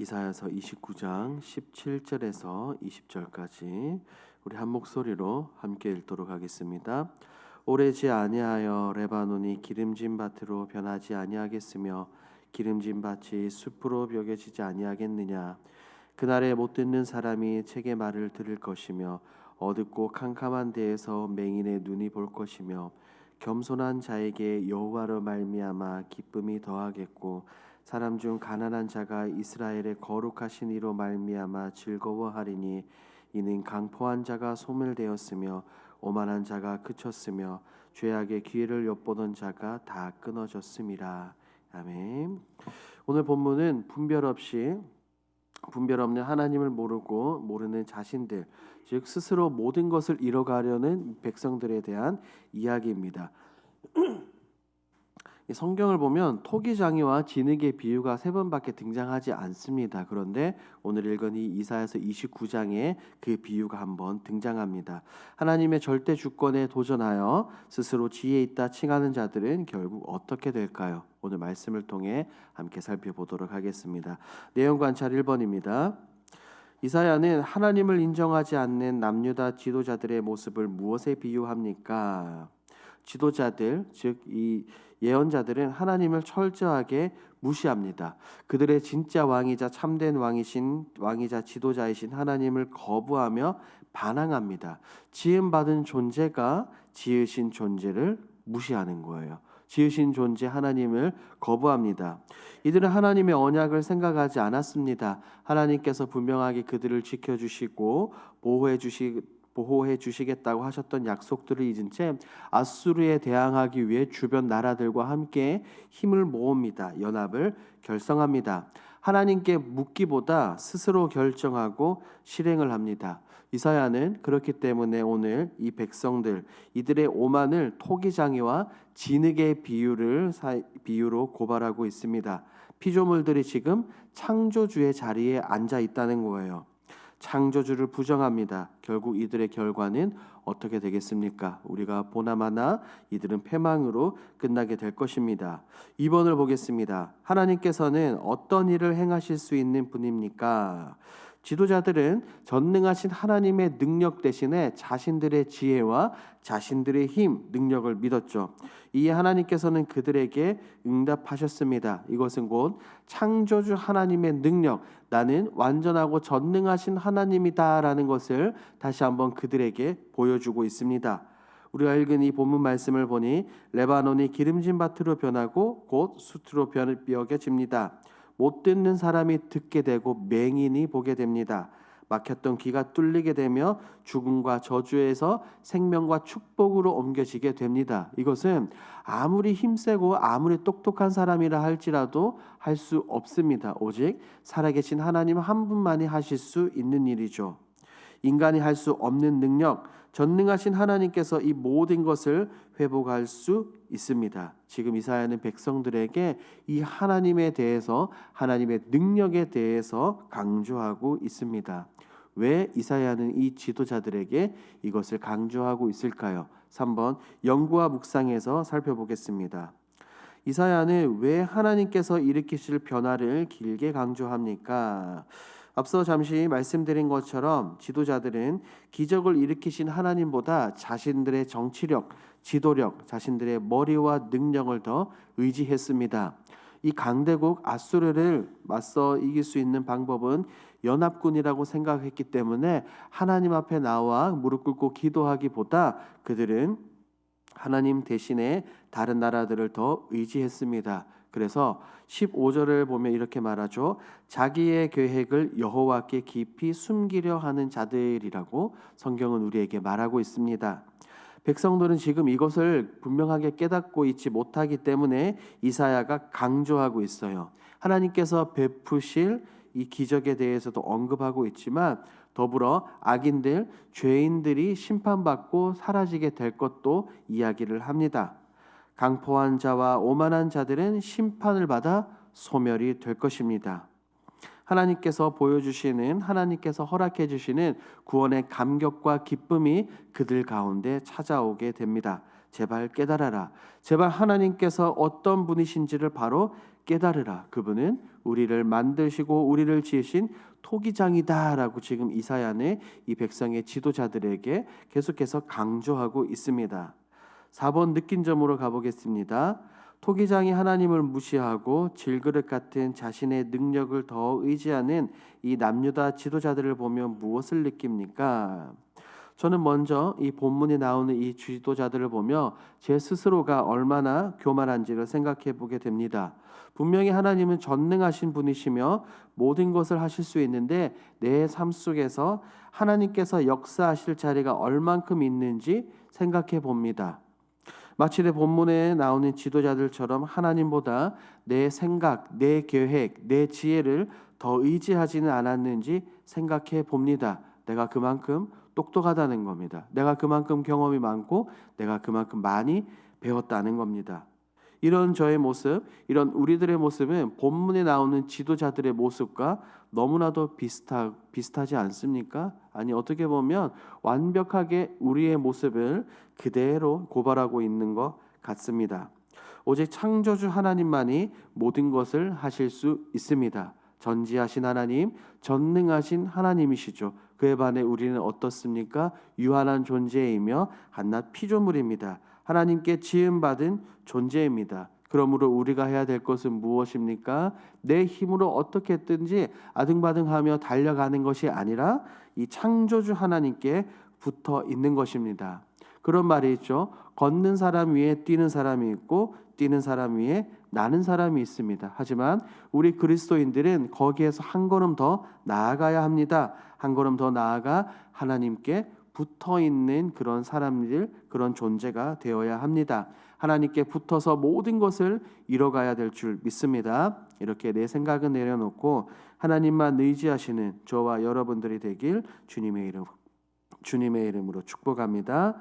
이사야서 29장 17절에서 20절까지 우리 한 목소리로 함께 읽도록 하겠습니다. 오래지 아니하여 레바논이 기름진 밭으로 변하지 아니하겠으며 기름진 밭이 숲으로 여겨지지 아니하겠느냐. 그날에 못 듣는 사람이 책의 말을 들을 것이며 어둡고 캄캄한 데에서 맹인의 눈이 볼 것이며 겸손한 자에게 여호와로 말미암아 기쁨이 더하겠고 사람 중 가난한 자가 이스라엘의 거룩하신 이로 말미암아 즐거워하리니 이는 강포한 자가 소멸되었으며 오만한 자가 그쳤으며 죄악의 기회를 엿보던 자가 다 끊어졌음이라. 아멘. 오늘 본문은 분별 없는 하나님을 모르는 자신들, 즉 스스로 모든 것을 이뤄가려는 백성들에 대한 이야기입니다. 성경을 보면 토기장이와 진흙의 비유가 3번밖에 등장하지 않습니다. 그런데 오늘 읽은 이 이사야서 29장에 그 비유가 한번 등장합니다. 하나님의 절대 주권에 도전하여 스스로 지혜 있다 칭하는 자들은 결국 어떻게 될까요? 오늘 말씀을 통해 함께 살펴보도록 하겠습니다. 내용 관찰 1번입니다. 이사야는 하나님을 인정하지 않는 남유다 지도자들의 모습을 무엇에 비유합니까? 지도자들, 즉 이 예언자들은 하나님을 철저하게 무시합니다. 그들의 진짜 왕이자 참된 왕이자 지도자이신 하나님을 거부하며 반항합니다. 지음받은 존재가 지으신 존재를 무시하는 거예요. 지으신 존재 하나님을 거부합니다. 이들은 하나님의 언약을 생각하지 않았습니다. 하나님께서 분명하게 그들을 지켜주시고 보호해 주시겠다고 하셨던 약속들을 잊은 채 아수르에 대항하기 위해 주변 나라들과 함께 힘을 모읍니다. 연합을 결성합니다. 하나님께 묻기보다 스스로 결정하고 실행을 합니다. 이사야는 그렇기 때문에 오늘 이 백성들, 이들의 오만을 토기장이와 진흙의 비유로 고발하고 있습니다. 피조물들이 지금 창조주의 자리에 앉아 있다는 거예요. 창조주를 부정합니다. 결국 이들의 결과는 어떻게 되겠습니까? 우리가 보나마나 이들은 패망으로 끝나게 될 것입니다. 2번을 보겠습니다. 하나님께서는 어떤 일을 행하실 수 있는 분입니까? 지도자들은 전능하신 하나님의 능력 대신에 자신들의 지혜와 자신들의 힘, 능력을 믿었죠. 이에 하나님께서는 그들에게 응답하셨습니다. 이것은 곧 창조주 하나님의 능력, 나는 완전하고 전능하신 하나님이다라는 것을 다시 한번 그들에게 보여주고 있습니다. 우리가 읽은 이 본문 말씀을 보니 레바논이 기름진 밭으로 변하고 곧 숲으로 여겨집니다. 못 듣는 사람이 듣게 되고 맹인이 보게 됩니다. 막혔던 귀가 뚫리게 되며 죽음과 저주에서 생명과 축복으로 옮겨지게 됩니다. 이것은 아무리 힘세고 아무리 똑똑한 사람이라 할지라도 할 수 없습니다. 오직 살아계신 하나님 한 분만이 하실 수 있는 일이죠. 인간이 할 수 없는 능력, 전능하신 하나님께서 이 모든 것을 회복할 수 있습니다. 지금 이사야는 백성들에게 이 하나님에 대해서, 하나님의 능력에 대해서 강조하고 있습니다. 왜 이사야는 이 지도자들에게 이것을 강조하고 있을까요? 3번 연구와 묵상에서 살펴보겠습니다. 이사야는 왜 하나님께서 일으키실 변화를 길게 강조합니까? 앞서 잠시 말씀드린 것처럼 지도자들은 기적을 일으키신 하나님보다 자신들의 정치력, 지도력, 자신들의 머리와 능력을 더 의지했습니다. 이 강대국 아수르를 맞서 이길 수 있는 방법은 연합군이라고 생각했기 때문에 하나님 앞에 나와 무릎 꿇고 기도하기보다 그들은 하나님 대신에 다른 나라들을 더 의지했습니다. 그래서 15절을 보면 이렇게 말하죠. 자기의 계획을 여호와께 깊이 숨기려 하는 자들이라고 성경은 우리에게 말하고 있습니다. 백성들은 지금 이것을 분명하게 깨닫고 있지 못하기 때문에 이사야가 강조하고 있어요. 하나님께서 베푸실 이 기적에 대해서도 언급하고 있지만 더불어 악인들, 죄인들이 심판받고 사라지게 될 것도 이야기를 합니다. 강포한 자와 오만한 자들은 심판을 받아 소멸이 될 것입니다. 하나님께서 허락해 주시는 구원의 감격과 기쁨이 그들 가운데 찾아오게 됩니다. 제발 깨달아라. 제발 하나님께서 어떤 분이신지를 바로 깨달으라. 그분은 우리를 만드시고 우리를 지으신 토기장이다라고 지금 이사야는 이 백성의 지도자들에게 계속해서 강조하고 있습니다. 4번 느낀 점으로 가보겠습니다. 토기장이 하나님을 무시하고 질그릇 같은 자신의 능력을 더 의지하는 이 남유다 지도자들을 보면 무엇을 느낍니까? 저는 먼저 이 본문에 나오는 이 지도자들을 보며 제 스스로가 얼마나 교만한지를 생각해 보게 됩니다. 분명히 하나님은 전능하신 분이시며 모든 것을 하실 수 있는데 내 삶 속에서 하나님께서 역사하실 자리가 얼만큼 있는지 생각해 봅니다. 마치 내 본문에 나오는 지도자들처럼 하나님보다 내 생각, 내 계획, 내 지혜를 더 의지하지는 않았는지 생각해 봅니다. 내가 그만큼 똑똑하다는 겁니다. 내가 그만큼 경험이 많고 내가 그만큼 많이 배웠다는 겁니다. 이런 저의 모습, 이런 우리들의 모습은 본문에 나오는 지도자들의 모습과 너무나도 비슷하지 않습니까? 아니, 어떻게 보면 완벽하게 우리의 모습을 그대로 고발하고 있는 것 같습니다. 오직 창조주 하나님만이 모든 것을 하실 수 있습니다. 전지하신 하나님, 전능하신 하나님이시죠. 그에 반해 우리는 어떻습니까? 유한한 존재이며 한낱 피조물입니다. 하나님께 지음받은 존재입니다. 그러므로 우리가 해야 될 것은 무엇입니까? 내 힘으로 어떻게든지 아등바등하며 달려가는 것이 아니라 이 창조주 하나님께 붙어 있는 것입니다. 그런 말이 있죠. 걷는 사람 위에 뛰는 사람이 있고 뛰는 사람 위에 나는 사람이 있습니다. 하지만 우리 그리스도인들은 거기에서 한 걸음 더 나아가야 합니다. 한 걸음 더 나아가 하나님께 붙어 있는 그런 사람들, 그런 존재가 되어야 합니다. 하나님께 붙어서 모든 것을 이뤄가야 될 줄 믿습니다. 이렇게 내 생각은 내려놓고 하나님만 의지하시는 저와 여러분들이 되길 주님의 이름으로 축복합니다.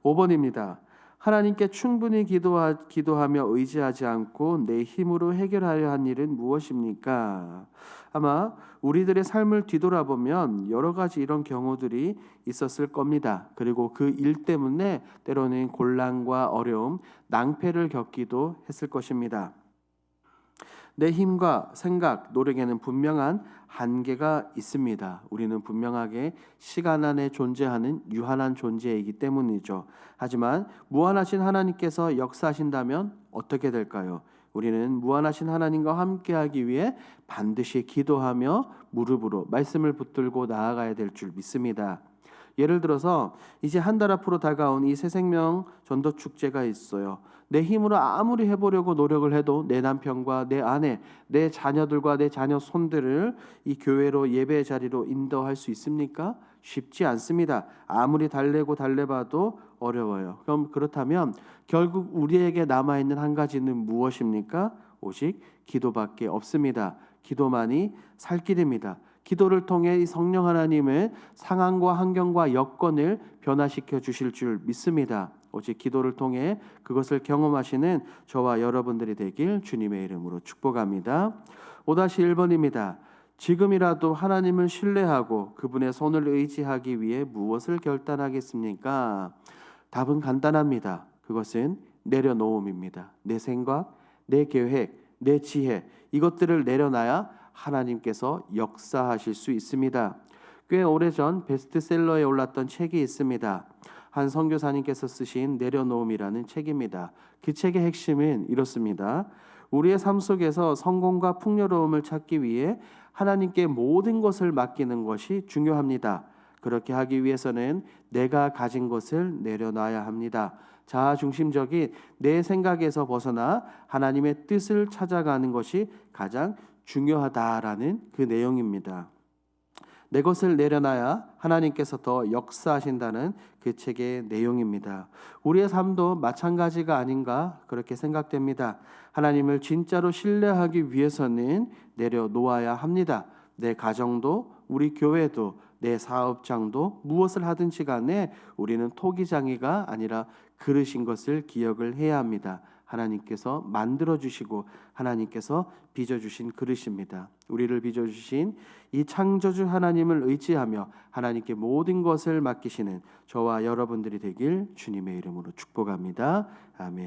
5번입니다. 하나님께 충분히 기도하며 의지하지 않고 내 힘으로 해결하려 한 일은 무엇입니까? 아마 우리들의 삶을 뒤돌아보면 여러 가지 이런 경우들이 있었을 겁니다. 그리고 그 일 때문에 때로는 곤란과 어려움, 낭패를 겪기도 했을 것입니다. 내 힘과 생각, 노력에는 분명한 한계가 있습니다. 우리는 분명하게 시간 안에 존재하는 유한한 존재이기 때문이죠. 하지만 무한하신 하나님께서 역사하신다면 어떻게 될까요? 우리는 무한하신 하나님과 함께하기 위해 반드시 기도하며 무릎으로 말씀을 붙들고 나아가야 될 줄 믿습니다. 예를 들어서 이제 한 달 앞으로 다가온 이 새생명 전도 축제가 있어요. 내 힘으로 아무리 해보려고 노력을 해도 내 남편과 내 아내, 내 자녀들과 내 자녀 손들을 이 교회로 예배 자리로 인도할 수 있습니까? 쉽지 않습니다. 아무리 달래봐도 어려워요. 그렇다면 결국 우리에게 남아있는 한 가지는 무엇입니까? 오직 기도밖에 없습니다. 기도만이 살 길입니다. 기도를 통해 이 성령 하나님의 상황과 환경과 여건을 변화시켜 주실 줄 믿습니다. 오직 기도를 통해 그것을 경험하시는 저와 여러분들이 되길 주님의 이름으로 축복합니다. 5-1번입니다. 지금이라도 하나님을 신뢰하고 그분의 손을 의지하기 위해 무엇을 결단하겠습니까? 답은 간단합니다. 그것은 내려놓음입니다. 내 생각, 내 계획, 내 지혜, 이것들을 내려놔야 하나님께서 역사하실 수 있습니다. 꽤 오래전 베스트셀러에 올랐던 책이 있습니다. 한 선교사님께서 쓰신 내려놓음이라는 책입니다. 그 책의 핵심은 이렇습니다. 우리의 삶 속에서 성공과 풍요로움을 찾기 위해 하나님께 모든 것을 맡기는 것이 중요합니다. 그렇게 하기 위해서는 내가 가진 것을 내려놔야 합니다. 자아중심적인 내 생각에서 벗어나 하나님의 뜻을 찾아가는 것이 가장 중요하다라는 그 내용입니다. 내 것을 내려놔야 하나님께서 더 역사하신다는 그 책의 내용입니다. 우리의 삶도 마찬가지가 아닌가 그렇게 생각됩니다. 하나님을 진짜로 신뢰하기 위해서는 내려놓아야 합니다. 내 가정도 우리 교회도 내 사업장도 무엇을 하든지 간에 우리는 토기장이가 아니라 그릇인 것을 기억을 해야 합니다. 하나님께서 만들어주시고 하나님께서 빚어주신 그릇입니다. 우리를 빚어주신 이 창조주 하나님을 의지하며 하나님께 모든 것을 맡기시는 저와 여러분들이 되길 주님의 이름으로 축복합니다. 아멘.